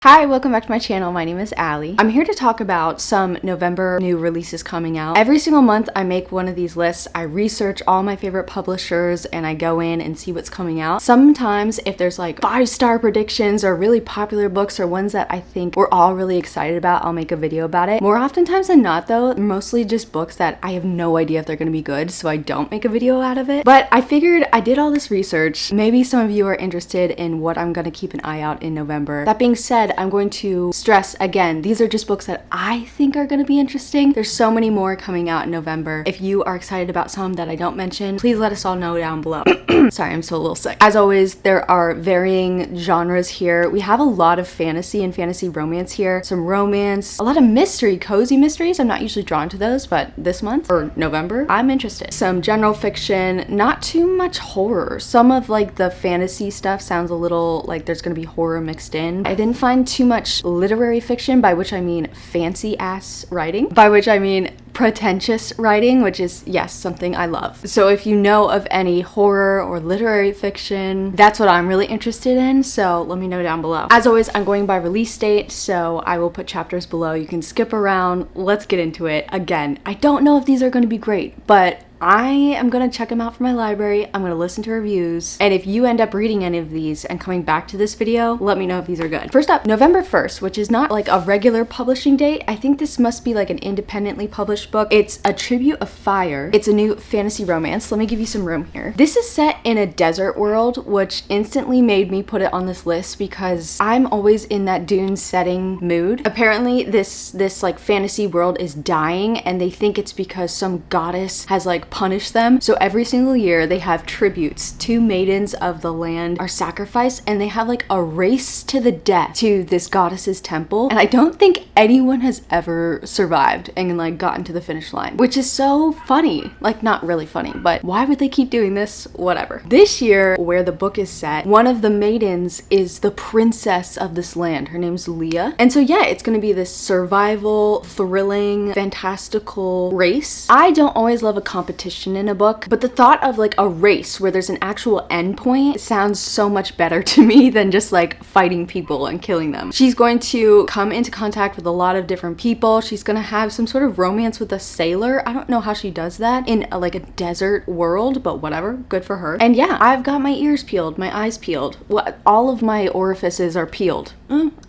Hi, welcome back to my channel. My name is Allie. I'm here to talk about some November new releases coming out. Every single month I make one of these lists. I research all my favorite publishers and I go in and see what's coming out. Sometimes if there's like 5-star predictions or really popular books or ones that I think we're all really excited about, I'll make a video about it. More oftentimes than not though, mostly just books that I have no idea if they're gonna be good, so I don't make a video out of it. But I figured I did all this research. Maybe some of you are interested in what I'm gonna keep an eye out in November. That being said, I'm going to stress again, these are just books that I think are going to be interesting. There's so many more coming out in November. If you are excited about some that I don't mention, please let us all know down below. Sorry, I'm still a little sick. As always, there are varying genres here. We have a lot of fantasy and fantasy romance here. Some romance, a lot of mystery, cozy mysteries. I'm not usually drawn to those, but this month or November, I'm interested. Some general fiction, not too much horror. Some of like the fantasy stuff sounds a little like there's going to be horror mixed in. I didn't find too much literary fiction, by which I mean fancy ass writing, by which I mean pretentious writing, which is, yes, something I love. So if you know of any horror or literary fiction, that's what I'm really interested in, so let me know down below. As always, I'm going by release date, so I will put chapters below. You can skip around. Let's get into it. Again, I don't know if these are going to be great, but I am gonna check them out for my library. I'm gonna listen to reviews. And if you end up reading any of these and coming back to this video, let me know if these are good. First up, November 1st, which is not like a regular publishing date. I think this must be like an independently published book. It's A Tribute of Fire. It's a new fantasy romance. Let me give you some room here. This is set in a desert world, which instantly made me put it on this list because I'm always in that Dune setting mood. Apparently this like fantasy world is dying and they think it's because some goddess has like punish them. So every single year they have tributes. 2 maidens of the land are sacrificed and they have like a race to the death to this goddess's temple. And I don't think anyone has ever survived and like gotten to the finish line, which is so funny. Like not really funny, but why would they keep doing this? Whatever. This year, where the book is set, one of the maidens is the princess of this land. Her name's Leah. And so yeah, it's gonna be this survival, thrilling, fantastical race. I don't always love a competition in a book, but the thought of like a race where there's an actual endpoint sounds so much better to me than just like fighting people and killing them. She's going to come into contact with a lot of different people. She's gonna have some sort of romance with a sailor. I don't know how she does that in like a desert world, but whatever, good for her. And yeah, I've got my ears peeled, my eyes peeled. All of my orifices are peeled.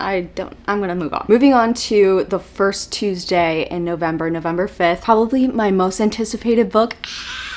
I'm gonna move on. Moving on to the first Tuesday in November, November 5th, probably my most anticipated book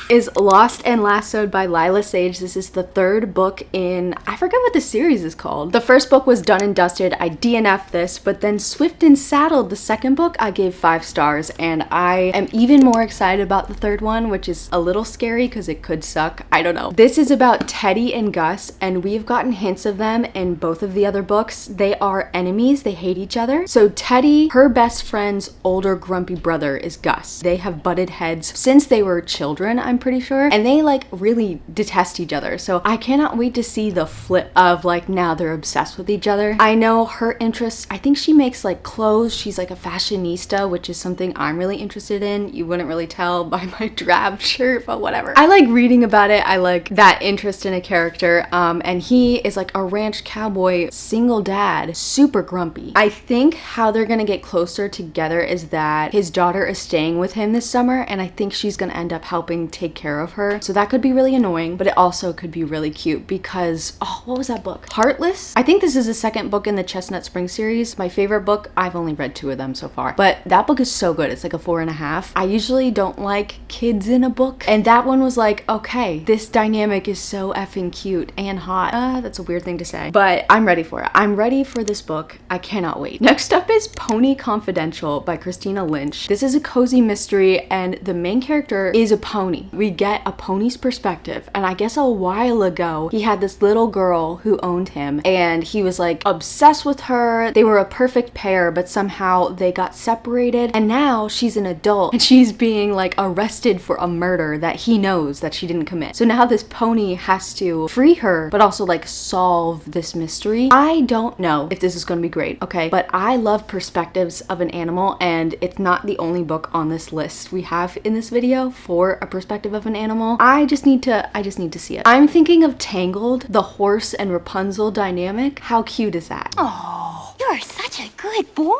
is Lost and Lassoed by Lila Sage. This is the 3rd book in, I forget what the series is called. The first book was done and dusted. I DNF'd this, but then Swift and Saddled, the 2nd book, I gave 5 stars, and I am even more excited about the 3rd one, which is a little scary because it could suck. I don't know. This is about Teddy and Gus, and we've gotten hints of them in both of the other books. They are enemies. They hate each other. So Teddy, her best friend's older grumpy brother is Gus. They have butted heads since they were children, I'm pretty sure, and they like really detest each other. So I cannot wait to see the flip of like now they're obsessed with each other. I know her interests, I think she makes like clothes. She's like a fashionista, which is something I'm really interested in. You wouldn't really tell by my drab shirt, but whatever. I like reading about it. I like that interest in a character, and he is like a ranch cowboy, single dad, super grumpy. I think how they're gonna get closer together is that his daughter is staying with him this summer, and I think she's gonna end up helping take care of her. So that could be really annoying, but it also could be really cute because, oh, what was that book? Heartless? I think this is the 2nd book in the Chestnut Spring series. My favorite book, I've only read 2 of them so far, but that book is so good. It's like a 4.5. I usually don't like kids in a book, and that one was like, okay, this dynamic is so effing cute and hot. That's a weird thing to say, but I'm ready for it. I'm ready for this book. I cannot wait. Next up is Pony Confidential by Christina Lynch. This is a cozy mystery, and the main character is a pony. We get a pony's perspective, and I guess a while ago he had this little girl who owned him, and he was like obsessed with her. They were a perfect pair, but somehow they got separated, and now she's an adult and she's being like arrested for a murder that he knows that she didn't commit. So now this pony has to free her, but also like solve this mystery. I don't know if this is going to be great, okay, but I love perspectives of an animal, and it's not the only book on this list we have in this video for a perspective of an animal. I just need to see it. I'm thinking of Tangled, the horse and Rapunzel dynamic. How cute is that? Oh, you're such a good boy.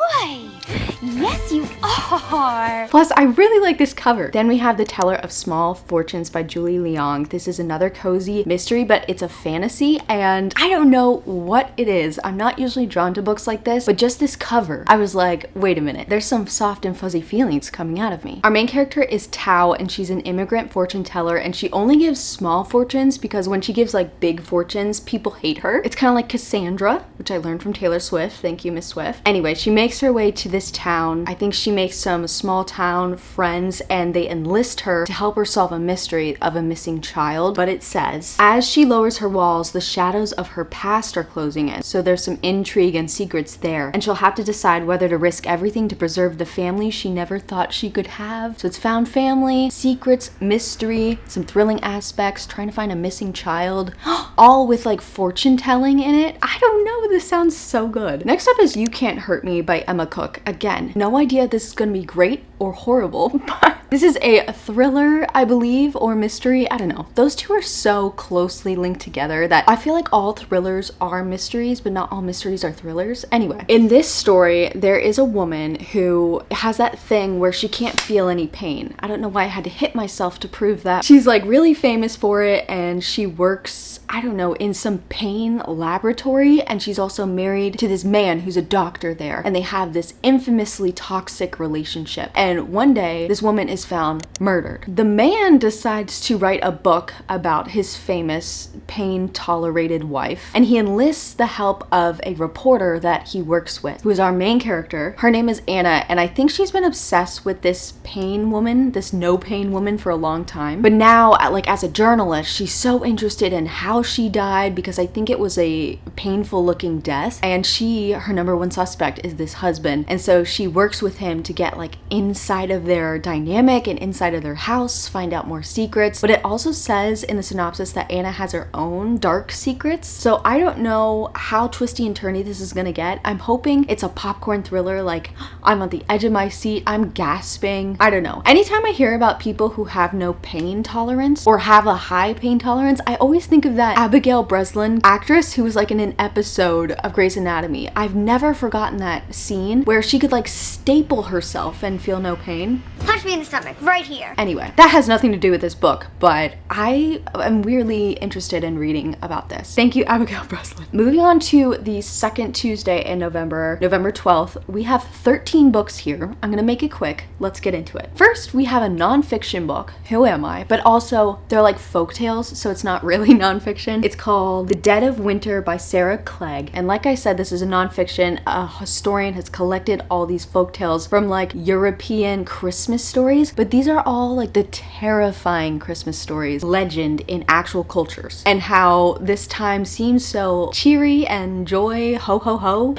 Yes, you are. Plus, I really like this cover. Then we have The Teller of Small Fortunes by Julie Leong. This is another cozy mystery, but it's a fantasy, and I don't know what it is. I'm not usually drawn to books like this, but just this cover, I was like, wait a minute, there's some soft and fuzzy feelings coming out of me. Our main character is Tao, and she's an immigrant fortune teller, and she only gives small fortunes because when she gives like big fortunes, people hate her. It's kind of like Cassandra, which I learned from Taylor Swift. Thank you, Miss Swift. Anyway, she makes her way to this town. I think she makes some small town friends, and they enlist her to help her solve a mystery of a missing child. But it says, as she lowers her walls, the shadows of her past are closing in. So there's some intrigue and secrets there, and she'll have to decide whether to risk everything to preserve the family she never thought she could have. So it's found family, secrets, mystery, some thrilling aspects, trying to find a missing child, all with like fortune telling in it. I don't know, this sounds so good. Next up is You Can't Hurt Me by Emma Cook. Again, no idea this is gonna be great or horrible, but this is a thriller, I believe, or mystery. I don't know. Those two are so closely linked together that I feel like all thrillers are mysteries, but not all mysteries are thrillers. Anyway, in this story, there is a woman who has that thing where she can't feel any pain. I don't know why I had to hit myself to prove that. She's like really famous for it, and she works, I don't know, in some pain laboratory, and she's also married to this man who's a doctor there, and they have this infamously toxic relationship. And one day, this woman is found murdered. The man decides to write a book about his famous pain-tolerated wife, and he enlists the help of a reporter that he works with, who is our main character. Her name is Anna, and I think she's been obsessed with this pain woman, this no pain woman, for a long time. But now, like as a journalist, she's so interested in how she died, because I think it was a painful looking death, and her number one suspect is this husband, and so she works with him to get like inside of their dynamic and inside of their house, find out more secrets. But it also says in the synopsis that Anna has her own dark secrets, so I don't know how twisty and turny this is gonna get. I'm hoping it's a popcorn thriller, like I'm on the edge of my seat, I'm gasping. I don't know. Anytime I hear about people who have no pain tolerance or have a high pain tolerance, I always think of that Abigail Breslin actress who was like in an episode of Grey's Anatomy. I've never forgotten that scene where she could like staple herself and feel no pain. Punch me in the stomach, right here. Anyway, that has nothing to do with this book, but I am weirdly interested in reading about this. Thank you, Abigail Breslin. Moving on to the second Tuesday in November, November 12th, we have 13 books here. I'm gonna make it quick. Let's get into it. First, we have a nonfiction book, Who Am I? But also, they're like folktales, so it's not really nonfiction. It's called The Dead of Winter by Sarah Clegg. And like I said, this is a nonfiction. A historian has collected all these folktales from like European Christmas stories, but these are all like the terrifying Christmas stories, legend in actual cultures, and how this time seems so cheery and joy, ho ho ho.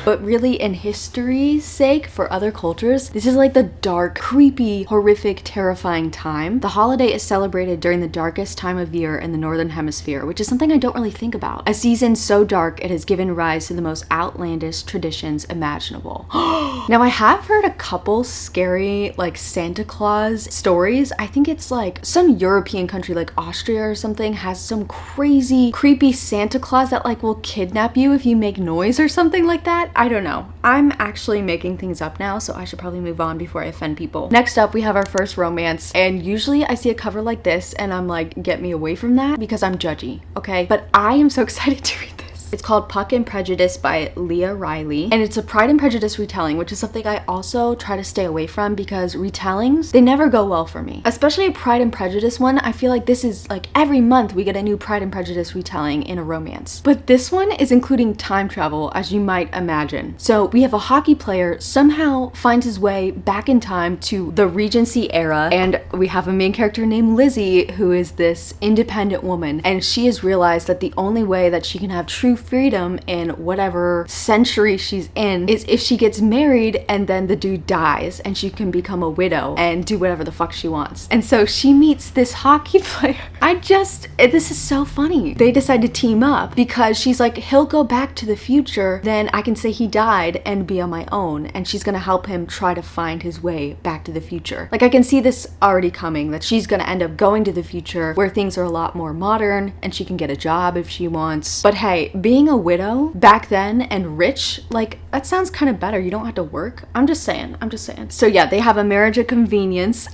But really, in history's sake, for other cultures, this is like the dark, creepy, horrific, terrifying time. The holiday is celebrated during the darkest time of year in the Northern Hemisphere, which is something I don't really think about. A season so dark, it has given rise to the most outlandish traditions imaginable. Now, I have heard a couple scary, like, Santa Claus stories. I think it's like some European country, like Austria or something, has some crazy, creepy Santa Claus that, like, will kidnap you if you make noise or something like that. I don't know. I'm actually making things up now, so I should probably move on before I offend people. Next up, we have our first romance, and usually I see a cover like this and I'm like, get me away from that, because I'm judgy, okay? But I am so excited to read this. It's called Puck and Prejudice by Leah Riley, and it's a Pride and Prejudice retelling, which is something I also try to stay away from because retellings, they never go well for me. Especially a Pride and Prejudice one, I feel like this is like every month we get a new Pride and Prejudice retelling in a romance. But this one is including time travel, as you might imagine. So we have a hockey player somehow finds his way back in time to the Regency era, and we have a main character named Lizzie, who is this independent woman, and she has realized that the only way that she can have true freedom in whatever century she's in is if she gets married and then the dude dies and she can become a widow and do whatever the fuck she wants. And so she meets this hockey player. This is so funny. They decide to team up because she's like, he'll go back to the future, then I can say he died and be on my own, and she's gonna help him try to find his way back to the future. Like, I can see this already coming, that she's gonna end up going to the future where things are a lot more modern and she can get a job if she wants. But hey, being a widow back then and rich, like, that sounds kind of better. You don't have to work. I'm just saying. So yeah, they have a marriage of convenience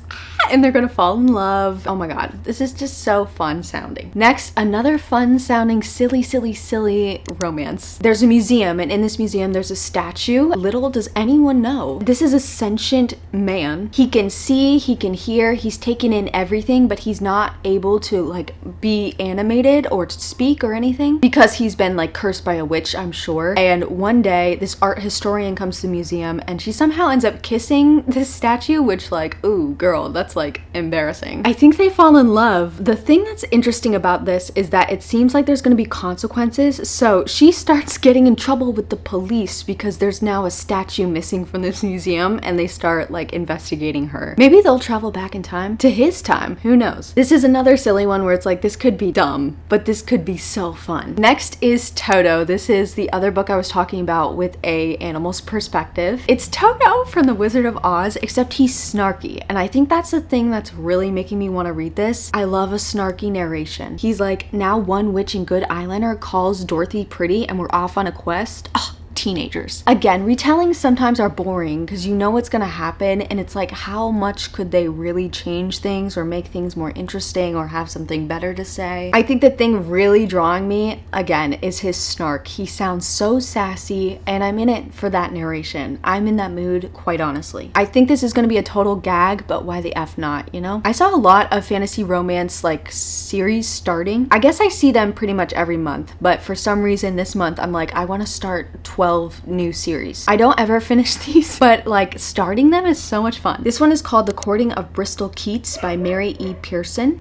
and they're gonna fall in love. Oh my god, this is just so fun sounding. Next, another fun sounding silly romance. There's a museum, and in this museum there's a statue. Little does anyone know, this is a sentient man. He can see, he can hear, he's taken in everything, but he's not able to like be animated or to speak or anything because he's been like cursed by a witch, I'm sure. And one day this art historian comes to the museum and she somehow ends up kissing this statue, which like, ooh girl, that's like embarrassing. I think they fall in love. The thing that's interesting about this is that it seems like there's gonna be consequences. So she starts getting in trouble with the police because there's now a statue missing from this museum and they start like investigating her. Maybe they'll travel back in time to his time, who knows. This is another silly one where it's like, this could be dumb, but this could be so fun. Next is Toto. This is the other book I was talking about with a animal's perspective. It's Toto from The Wizard of Oz, except he's snarky, and I think that's the thing that's really making me want to read this. I love a snarky narration. He's like, now one witch in good eyeliner calls Dorothy pretty and we're off on a quest. Ugh. Teenagers. Again, retellings sometimes are boring because you know what's gonna happen, and it's like, how much could they really change things or make things more interesting or have something better to say? I think the thing really drawing me, again, is his snark. He sounds so sassy, and I'm in it for that narration. I'm in that mood, quite honestly. I think this is gonna be a total gag, but why the F not, you know? I saw a lot of fantasy romance like series starting. I guess I see them pretty much every month, but for some reason this month I'm like, I want to start 12 new series. I don't ever finish these, but like starting them is so much fun. This one is called The Courting of Bristol Keats by Mary E. Pearson.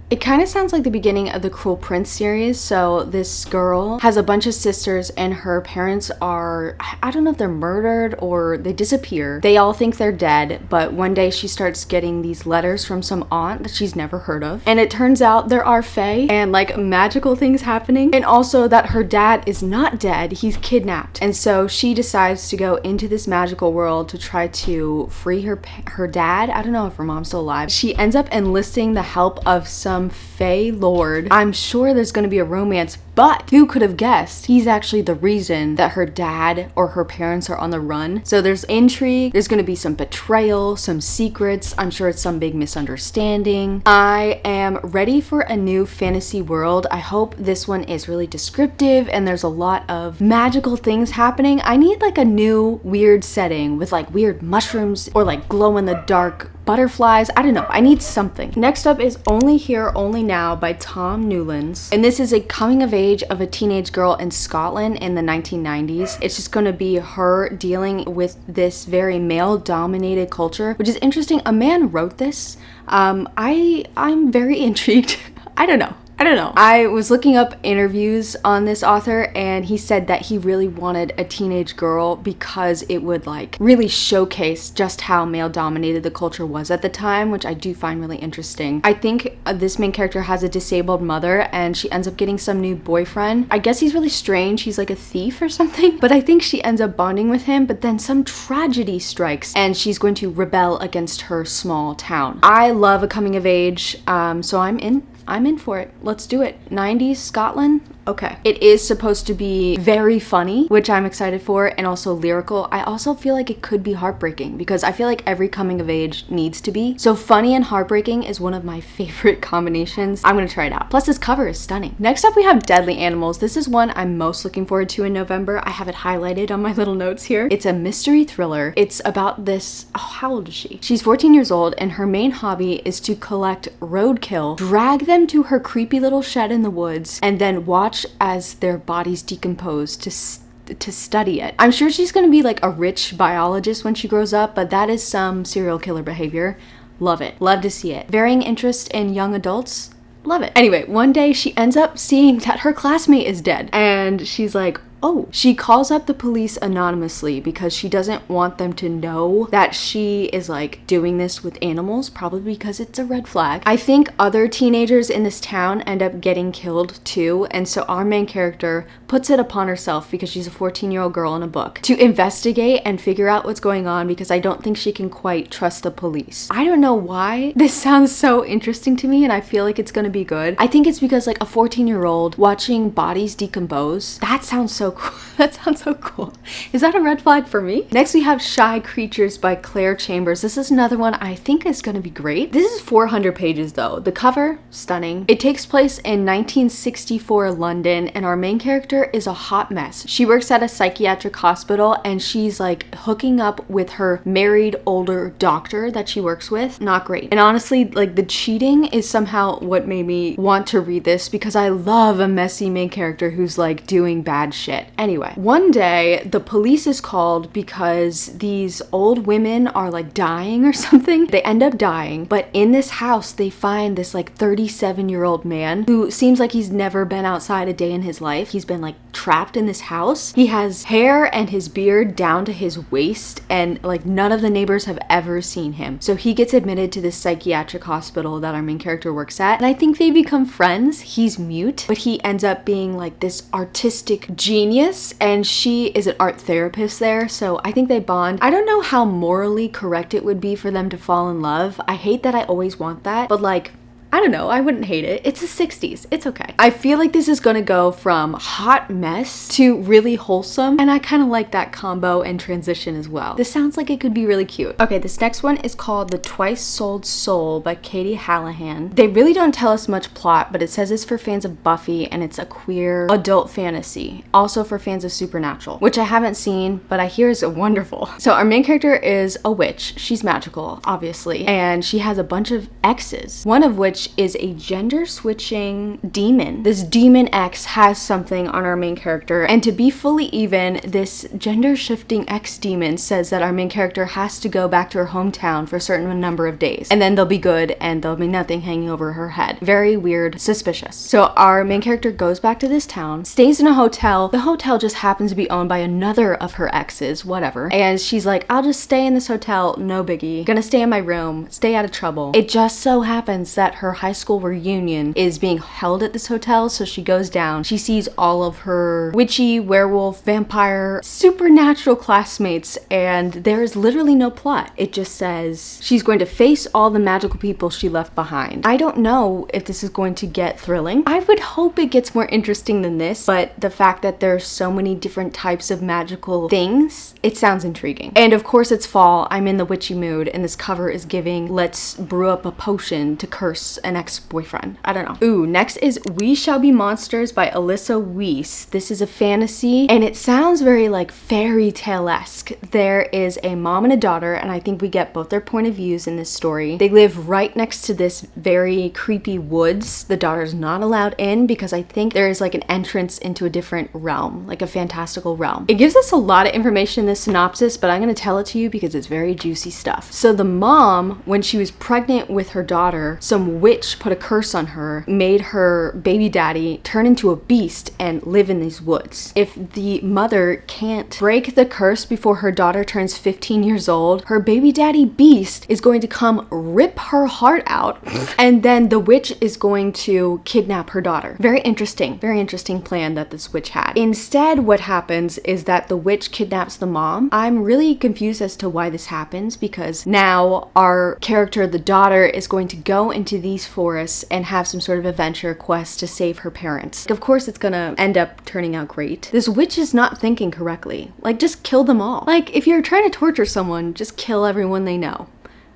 It kind of sounds like the beginning of the Cruel Prince series. So this girl has a bunch of sisters and her parents are, I don't know if they're murdered or they disappear. They all think they're dead, but one day she starts getting these letters from some aunt that she's never heard of. And it turns out there are fae and like magical things happening. And also that her dad is not dead, he's kidnapped. And so she decides to go into this magical world to try to free her dad. I don't know if her mom's still alive. She ends up enlisting the help of some fae lord. I'm sure there's going to be a romance, but who could have guessed he's actually the reason that her dad or her parents are on the run. So there's intrigue, there's going to be some betrayal, some secrets. I'm sure it's some big misunderstanding. I am ready for a new fantasy world. I hope this one is really descriptive and there's a lot of magical things happening. I need like a new weird setting with like weird mushrooms or like glow in the dark butterflies. I don't know. I need something. Next up is Only Here, Only Now by Tom Newlands. And this is a coming of age of a teenage girl in Scotland in the 1990s. It's just going to be her dealing with this very male-dominated culture, which is interesting. A man wrote this. I'm very intrigued. I don't know. I was looking up interviews on this author and he said that he really wanted a teenage girl because it would like really showcase just how male dominated the culture was at the time, which I do find really interesting. I think this main character has a disabled mother and she ends up getting some new boyfriend. I guess he's really strange. He's like a thief or something, but I think she ends up bonding with him, but then some tragedy strikes and she's going to rebel against her small town. I love a coming of age, so I'm in for it. Let's do it. 90s Scotland? Okay. It is supposed to be very funny, which I'm excited for, and also lyrical. I also feel like it could be heartbreaking because I feel like every coming of age needs to be. So funny and heartbreaking is one of my favorite combinations. I'm gonna try it out. Plus this cover is stunning. Next up we have Deadly Animals. This is one I'm most looking forward to in November. I have it highlighted on my little notes here. It's a mystery thriller. It's about this, oh, how old is she? She's 14 years old and her main hobby is to collect roadkill, drag them to her creepy little shed in the woods, and then watch as their bodies decompose to study it. I'm sure she's gonna be like a rich biologist when she grows up, but that is some serial killer behavior. Love it. Love to see it. Varying interest in young adults. Love it. Anyway, one day she ends up seeing that her classmate is dead and she's like, Oh, she calls up the police anonymously because she doesn't want them to know that she is like doing this with animals, probably because it's a red flag. I think other teenagers in this town end up getting killed too, and so our main character puts it upon herself, because she's a 14-year-old girl in a book, to investigate and figure out what's going on, because I don't think she can quite trust the police. I don't know why this sounds so interesting to me, and I feel like it's gonna be good. I think it's because like a 14-year-old watching bodies decompose, that sounds so cool. That sounds so cool. Is that a red flag for me? Next we have Shy Creatures by Claire Chambers. This is another one I think is gonna be great. This is 400 pages though. The cover, stunning. It takes place in 1964 London, and our main character is a hot mess. She works at a psychiatric hospital, and she's like hooking up with her married older doctor that she works with. Not great. And honestly, like the cheating is somehow what made me want to read this, because I love a messy main character who's like doing bad shit. Anyway, one day the police is called because these old women are like dying or something. They end up dying, but in this house they find this like 37-year-old man who seems like he's never been outside a day in his life. He's been like trapped in this house. He has hair and his beard down to his waist, and like none of the neighbors have ever seen him. So he gets admitted to this psychiatric hospital that our main character works at, and I think they become friends. He's mute, but he ends up being like this artistic genius, and she is an art therapist there, so I think they bond. I don't know how morally correct it would be for them to fall in love. I hate that I always want that, but like, I don't know, I wouldn't hate it. It's the 60s, it's okay. I feel like this is gonna go from hot mess to really wholesome, and I kind of like that combo and transition as well. This sounds like it could be really cute. Okay, this next one is called The Twice Sold Soul by Katie Hallahan. They really don't tell us much plot, but it says it's for fans of Buffy, and it's a queer adult fantasy. Also for fans of Supernatural, which I haven't seen, but I hear is wonderful. So our main character is a witch. She's magical, obviously, and she has a bunch of exes, one of which is a gender switching demon. This demon X has something on our main character, and to be fully even, this gender shifting X demon says that our main character has to go back to her hometown for a certain number of days, and then they'll be good and there'll be nothing hanging over her head. Very weird, suspicious. So our main character goes back to this town, stays in a hotel. The hotel just happens to be owned by another of her exes, whatever, and she's like, I'll just stay in this hotel, no biggie. Gonna stay in my room, stay out of trouble. It just so happens that her high school reunion is being held at this hotel, so she goes down. She sees all of her witchy, werewolf, vampire, supernatural classmates, and there's literally no plot. It just says she's going to face all the magical people she left behind. I don't know if this is going to get thrilling. I would hope it gets more interesting than this, but the fact that there's so many different types of magical things, it sounds intriguing. And of course it's fall, I'm in the witchy mood, and this cover is giving let's brew up a potion to curse an ex-boyfriend. I don't know. Ooh, next is We Shall Be Monsters by Alyssa Weiss. This is a fantasy, and it sounds very like fairy tale-esque. There is a mom and a daughter, and I think we get both their point of views in this story. They live right next to this very creepy woods. The daughter's not allowed in because I think there is like an entrance into a different realm, like a fantastical realm. It gives us a lot of information in this synopsis, but I'm gonna tell it to you because it's very juicy stuff. So the mom, when she was pregnant with her daughter, some witch put a curse on her, made her baby daddy turn into a beast and live in these woods. If the mother can't break the curse before her daughter turns 15 years old, her baby daddy beast is going to come rip her heart out, and then the witch is going to kidnap her daughter. Very interesting plan that this witch had. Instead, what happens is that the witch kidnaps the mom. I'm really confused as to why this happens, because now our character, the daughter, is going to go into these forests and have some sort of adventure quest to save her parents. Of course, it's gonna end up turning out great. This witch is not thinking correctly. Like, just kill them all. Like, if you're trying to torture someone, just kill everyone they know.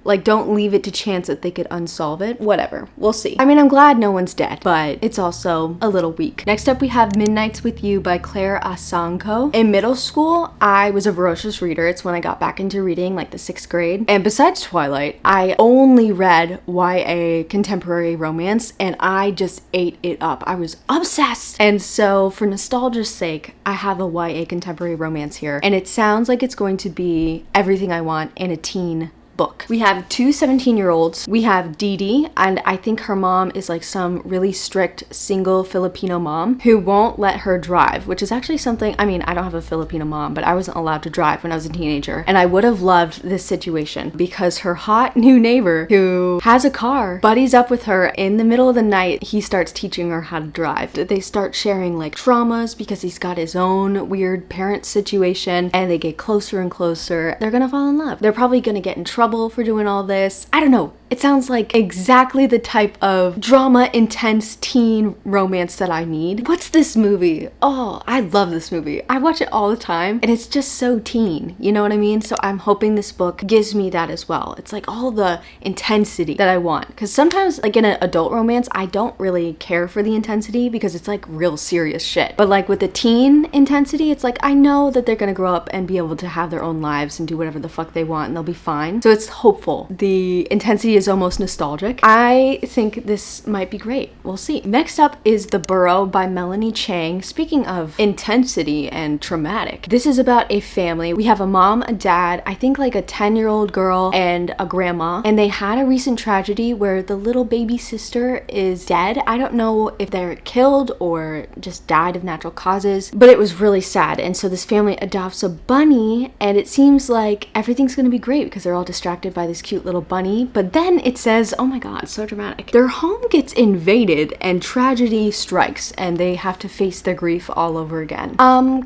Like, don't leave it to chance that they could unsolve it. Whatever. We'll see. I mean, I'm glad no one's dead, but it's also a little weak. Next up, we have Midnights with You by Claire Asanko. In middle school, I was a voracious reader. It's when I got back into reading, like the 6th grade. And besides Twilight, I only read YA contemporary romance, and I just ate it up. I was obsessed. And so, for nostalgia's sake, I have a YA contemporary romance here. And it sounds like it's going to be everything I want in a teen book. We have two 17-year-olds. We have Dee Dee, and I think her mom is like some really strict single Filipino mom who won't let her drive, which is actually something, I mean, I don't have a Filipino mom, but I wasn't allowed to drive when I was a teenager. And I would have loved this situation because her hot new neighbor who has a car buddies up with her in the middle of the night. He starts teaching her how to drive. They start sharing like traumas because he's got his own weird parent situation, and they get closer and closer. They're gonna fall in love. They're probably gonna get in trouble for doing all this. I don't know. It sounds like exactly the type of drama, intense teen romance that I need. What's this movie? Oh, I love this movie. I watch it all the time and it's just so teen. You know what I mean? So I'm hoping this book gives me that as well. It's like all the intensity that I want. Because sometimes like in an adult romance, I don't really care for the intensity because it's like real serious shit. But like with the teen intensity, it's like I know that they're gonna grow up and be able to have their own lives and do whatever the fuck they want and they'll be fine. So it's hopeful. The intensity is almost nostalgic. I think this might be great. We'll see. Next up is The Burrow by Melanie Chang. Speaking of intensity and traumatic, this is about a family. We have a mom, a dad, I think like a 10-year-old girl and a grandma, and they had a recent tragedy where the little baby sister is dead. I don't know if they're killed or just died of natural causes, but it was really sad. And so this family adopts a bunny, and it seems like everything's gonna be great because they're all distracted by this cute little bunny. But then it says, oh my god, so dramatic. Their home gets invaded and tragedy strikes and they have to face their grief all over again.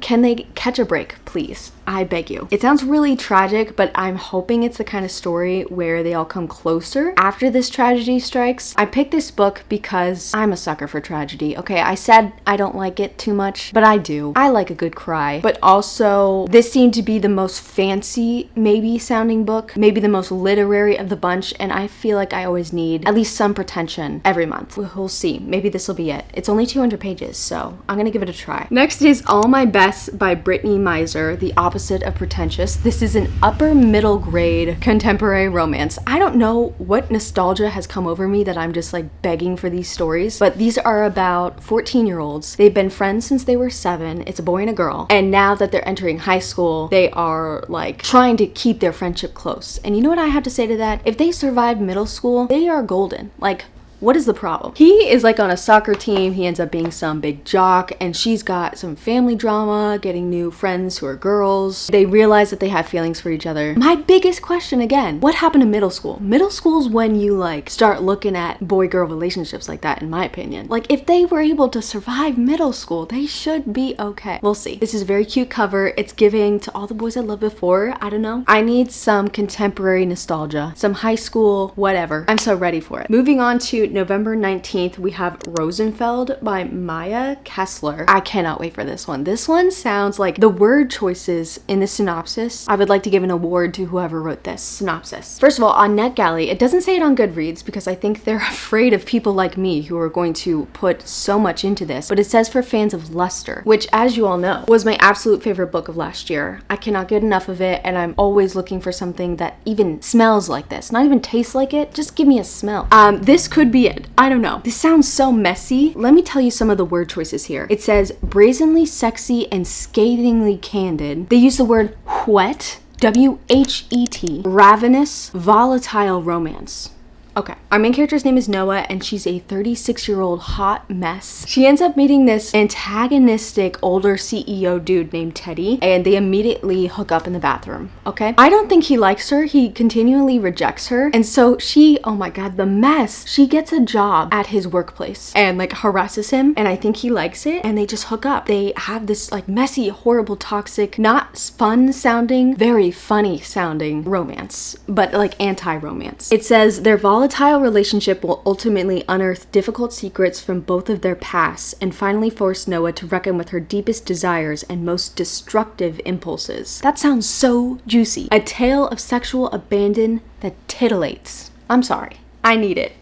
Can they catch a break, please? I beg you. It sounds really tragic, but I'm hoping it's the kind of story where they all come closer after this tragedy strikes. I picked this book because I'm a sucker for tragedy. Okay, I said I don't like it too much, but I do. I like a good cry. But also, this seemed to be the most fancy, maybe sounding book, maybe the most literary of the bunch, and I feel like I always need at least some pretension every month. We'll see. Maybe this will be it. It's only 200 pages, so I'm gonna give it a try. Next is All My Best by Brittany Miser, the opposite of pretentious. This is an upper middle grade contemporary romance. I don't know what nostalgia has come over me that I'm just like begging for these stories, but these are about 14-year-olds. They've been friends since they were 7. It's a boy and a girl. And now that they're entering high school, they are like trying to keep their friendship close. And you know what I have to say to that? If they survive middle school, they are golden. Like, what is the problem? He is like on a soccer team. He ends up being some big jock, and she's got some family drama, getting new friends who are girls. They realize that they have feelings for each other. My biggest question again, what happened to middle school? Middle school's when you like start looking at boy-girl relationships like that, in my opinion. Like if they were able to survive middle school, they should be okay. We'll see. This is a very cute cover. It's giving to all the boys I loved before. I don't know. I need some contemporary nostalgia, some high school, whatever. I'm so ready for it. Moving on to November 19th, we have Rosenfeld by Maya Kessler. I cannot wait for this one. This one sounds like the word choices in the synopsis. I would like to give an award to whoever wrote this synopsis. First of all, on NetGalley, it doesn't say it on Goodreads because I think they're afraid of people like me who are going to put so much into this, but it says for fans of Luster, which, as you all know, was my absolute favorite book of last year. I cannot get enough of it, and I'm always looking for something that even smells like this, not even tastes like it, just give me a smell. This could be it. I don't know. This sounds so messy. Let me tell you some of the word choices here. It says brazenly sexy and scathingly candid. They use the word whet, W-H-E-T, ravenous, volatile romance. Okay, our main character's name is Noah, and she's a 36-year-old hot mess. She ends up meeting this antagonistic older CEO dude named Teddy, and they immediately hook up in the bathroom, okay? I don't think he likes her. He continually rejects her, and so she, oh my god, the mess. She gets a job at his workplace and like harasses him, and I think he likes it, and they just hook up. They have this like messy, horrible, toxic, not fun sounding, very funny sounding romance, but like anti-romance. It says their volatile relationship will ultimately unearth difficult secrets from both of their pasts and finally force Noah to reckon with her deepest desires and most destructive impulses. That sounds so juicy. A tale of sexual abandon that titillates. I'm sorry. I need it.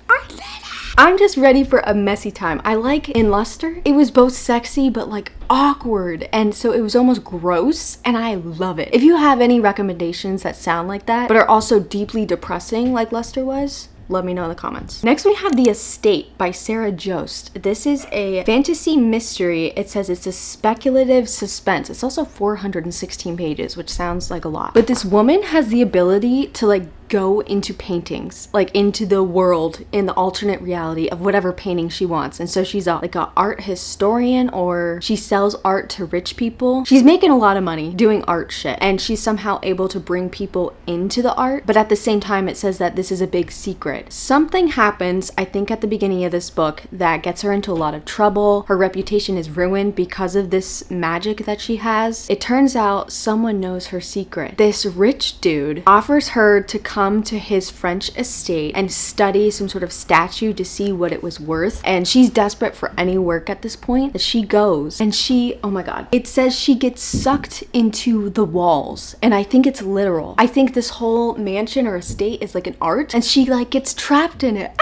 I'm just ready for a messy time. I like in Luster, it was both sexy but like awkward, and so it was almost gross, and I love it. If you have any recommendations that sound like that but are also deeply depressing like Luster was, let me know in the comments. Next, we have The Estate by Sarah Jost. This is a fantasy mystery. It says it's a speculative suspense. It's also 416 pages, which sounds like a lot. But this woman has the ability to like go into paintings, like into the world in the alternate reality of whatever painting she wants. And so she's like a art historian, or she sells art to rich people. She's making a lot of money doing art shit, and she's somehow able to bring people into the art. But at the same time, it says that this is a big secret. Something happens, I think, at the beginning of this book that gets her into a lot of trouble. Her reputation is ruined because of this magic that she has. It turns out someone knows her secret. This rich dude offers her to come to his French estate and study some sort of statue to see what it was worth. And she's desperate for any work at this point. That she goes and she, oh my god, it says she gets sucked into the walls. And I think it's literal. I think this whole mansion or estate is like an art, and she like gets trapped in it.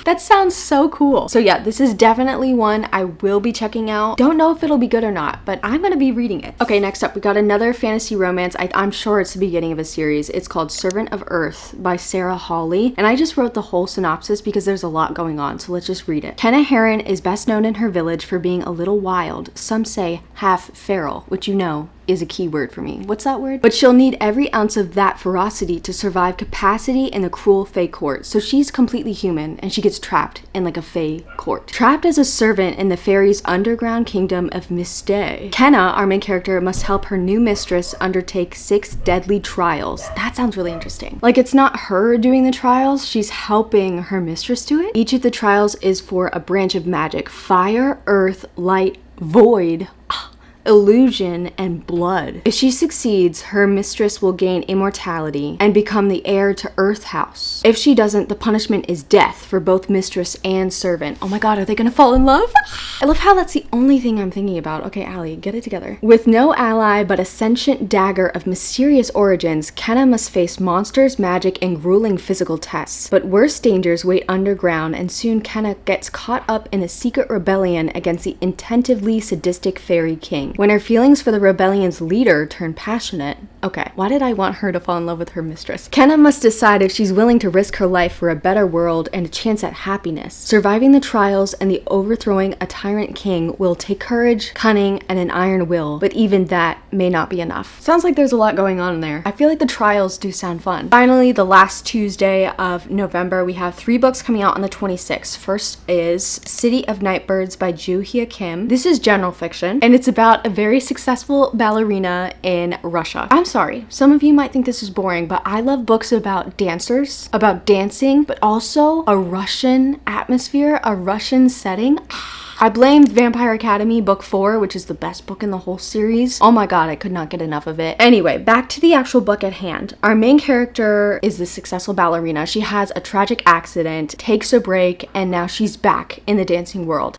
That sounds so cool. So yeah, this is definitely one I will be checking out. Don't know if it'll be good or not, but I'm gonna be reading it. Okay, next up, we got another fantasy romance. I'm sure it's the beginning of a series. It's called Servant of Earth by Sarah Hawley. And I just wrote the whole synopsis because there's a lot going on, so let's just read it. Kenna Heron is best known in her village for being a little wild. Some say half feral, which you know is a key word for me. What's that word? But she'll need every ounce of that ferocity to survive capacity in the cruel Fae court. So she's completely human, and she gets trapped in like a Fae court. Trapped as a servant in the fairies' underground kingdom of Mistay, Kenna, our main character, must help her new mistress undertake 6 deadly trials. That sounds really interesting. Like, it's not her doing the trials, she's helping her mistress do it. Each of the trials is for a branch of magic: fire, earth, light, void, illusion, and blood. If she succeeds, her mistress will gain immortality and become the heir to Earth House. If she doesn't, the punishment is death for both mistress and servant. Oh my god, are they gonna fall in love? I love how that's the only thing I'm thinking about. Okay, Allie, get it together. With no ally but a sentient dagger of mysterious origins, Kenna must face monsters, magic, and grueling physical tests. But worse dangers wait underground, and soon Kenna gets caught up in a secret rebellion against the intentively sadistic fairy king. When her feelings for the rebellion's leader turn passionate, okay, why did I want her to fall in love with her mistress? Kenna must decide if she's willing to risk her life for a better world and a chance at happiness. Surviving the trials and the overthrowing a tyrant king will take courage, cunning, and an iron will, but even that may not be enough. Sounds like there's a lot going on there. I feel like the trials do sound fun. Finally, the last Tuesday of November, we have 3 books coming out on the 26th. First is City of Nightbirds by Joo Hye Kim. This is general fiction, and it's about a very successful ballerina in Russia. I'm sorry, some of you might think this is boring, but I love books about dancers, about dancing, but also a Russian atmosphere, a Russian setting. I blamed Vampire Academy book 4, which is the best book in the whole series. Oh my god, I could not get enough of it. Anyway, back to the actual book at hand. Our main character is this successful ballerina. She has a tragic accident, takes a break, and now she's back in the dancing world.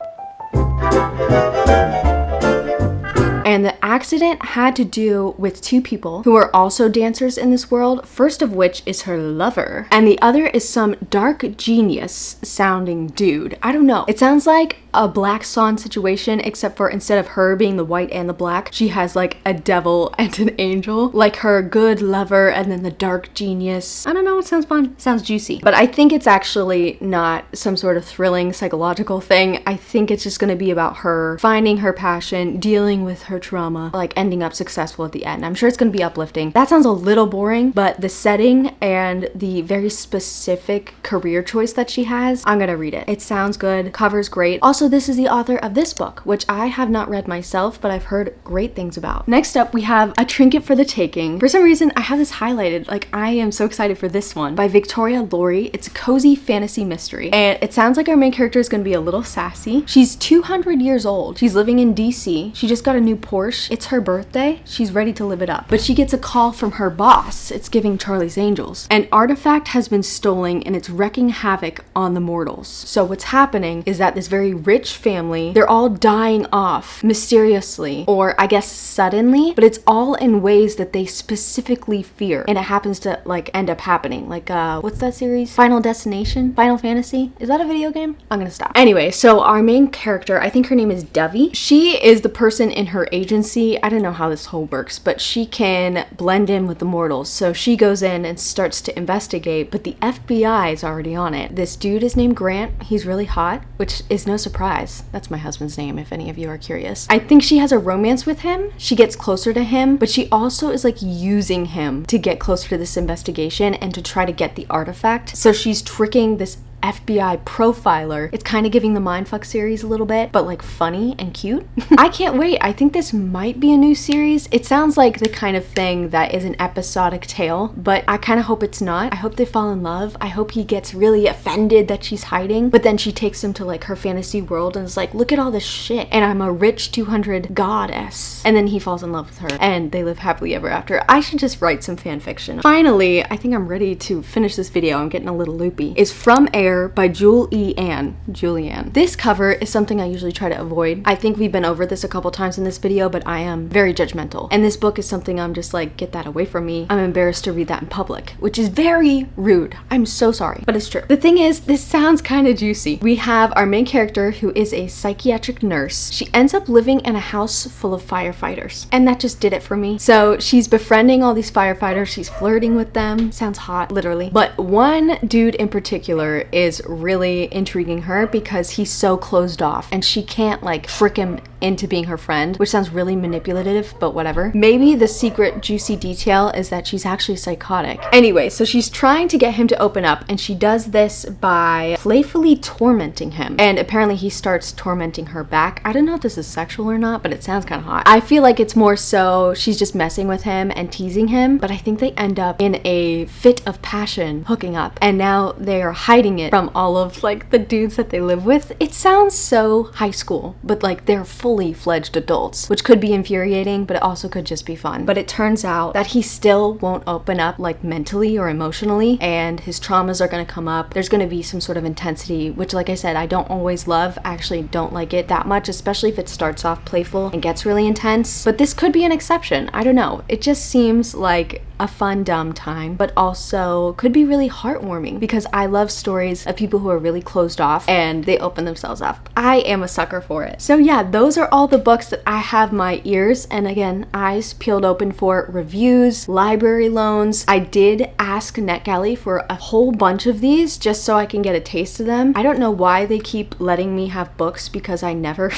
And the accident had to do with 2 people who are also dancers in this world, first of which is her lover, and the other is some dark genius sounding dude. I don't know. It sounds like a Black Swan situation, except for instead of her being the white and the black, she has like a devil and an angel. Like her good lover and then the dark genius. I don't know, it sounds fun. It sounds juicy. But I think it's actually not some sort of thrilling psychological thing. I think it's just gonna be about her finding her passion, dealing with her trauma, like ending up successful at the end. I'm sure it's gonna be uplifting. That sounds a little boring, but the setting and the very specific career choice that she has, I'm gonna read it. It sounds good, cover's great. Also, this is the author of this book, which I have not read myself, but I've heard great things about. Next up, we have A Trinket for the Taking. For some reason, I have this highlighted. Like, I am so excited for this one by Victoria Laurie. It's a cozy fantasy mystery, and it sounds like our main character is gonna be a little sassy. She's 200 years old. She's living in DC. She just got a new Porsche. It's her birthday. She's ready to live it up. But she gets a call from her boss. It's giving Charlie's Angels. An artifact has been stolen and it's wreaking havoc on the mortals. So what's happening is that this very rich family, they're all dying off mysteriously, or I guess suddenly, but it's all in ways that they specifically fear, and it happens to like end up happening. Like what's that series? Final Destination? Final Fantasy? Is that a video game? I'm gonna stop. Anyway, so our main character, I think her name is Devi. She is the person in her agency. I don't know how this whole works, but she can blend in with the mortals. So she goes in and starts to investigate, but the FBI is already on it. This dude is named Grant. He's really hot, which is no surprise. That's my husband's name, if any of you are curious. I think she has a romance with him. She gets closer to him, but she also is like using him to get closer to this investigation and to try to get the artifact. So she's tricking this FBI profiler. It's kind of giving the Mindfuck series a little bit, but like funny and cute. I can't wait. I think this might be a new series. It sounds like the kind of thing that is an episodic tale, but I kind of hope it's not. I hope they fall in love. I hope he gets really offended that she's hiding, but then she takes him to like her fantasy world and is like, look at all this shit, and I'm a rich 200 goddess. And then he falls in love with her and they live happily ever after. I should just write some fan fiction. Finally, I think I'm ready to finish this video. I'm getting a little loopy. It's From Air by Julianne. This cover is something I usually try to avoid. I think we've been over this a couple times in this video, but I am very judgmental. And this book is something I'm just like, get that away from me. I'm embarrassed to read that in public, which is very rude. I'm so sorry, but it's true. The thing is, this sounds kind of juicy. We have our main character who is a psychiatric nurse. She ends up living in a house full of firefighters, and that just did it for me. So she's befriending all these firefighters. She's flirting with them. Sounds hot, literally. But one dude in particular is really intriguing her because he's so closed off and she can't like trick him into being her friend, which sounds really manipulative, but whatever. Maybe the secret juicy detail is that she's actually psychotic. Anyway, so she's trying to get him to open up, and she does this by playfully tormenting him, and apparently he starts tormenting her back. I don't know if this is sexual or not, but it sounds kind of hot. I feel like it's more so she's just messing with him and teasing him, but I think they end up in a fit of passion hooking up, and now they are hiding it from all of like the dudes that they live with. It sounds so high school, but like they're fully fledged adults, which could be infuriating, but it also could just be fun. But it turns out that he still won't open up like mentally or emotionally, and his traumas are going to come up. There's going to be some sort of intensity, which like I said, I don't always love. I actually don't like it that much, especially if it starts off playful and gets really intense. But this could be an exception. I don't know. It just seems like a fun, dumb time, but also could be really heartwarming because I love stories of people who are really closed off and they open themselves up. I am a sucker for it. So yeah, those are all the books that I have my ears and again, eyes peeled open for reviews, library loans. I did ask NetGalley for a whole bunch of these just so I can get a taste of them. I don't know why they keep letting me have books because I never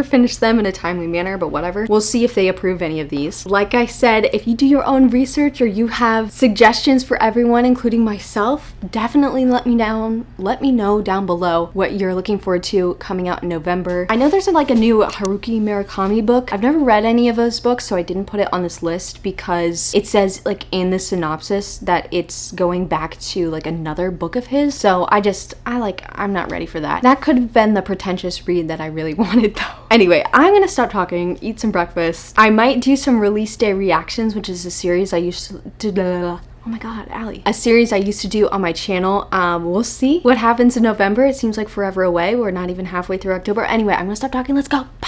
finish them in a timely manner, but whatever. We'll see if they approve any of these. Like I said, if you do your own research or you have suggestions for everyone, including myself, definitely let me know down below what you're looking forward to coming out in November. I know there's like a new Haruki Murakami book. I've never read any of those books, so I didn't put it on this list because it says like in the synopsis that it's going back to like another book of his. So I'm not ready for that. That could have been the pretentious read that I really wanted though. Anyway, I'm gonna stop talking, eat some breakfast. I might do some release day reactions, which is a series I used to oh my god, Allie. A series I used to do on my channel. We'll see what happens in November. It seems like forever away. We're not even halfway through October. Anyway, I'm gonna stop talking. Let's go. Bye.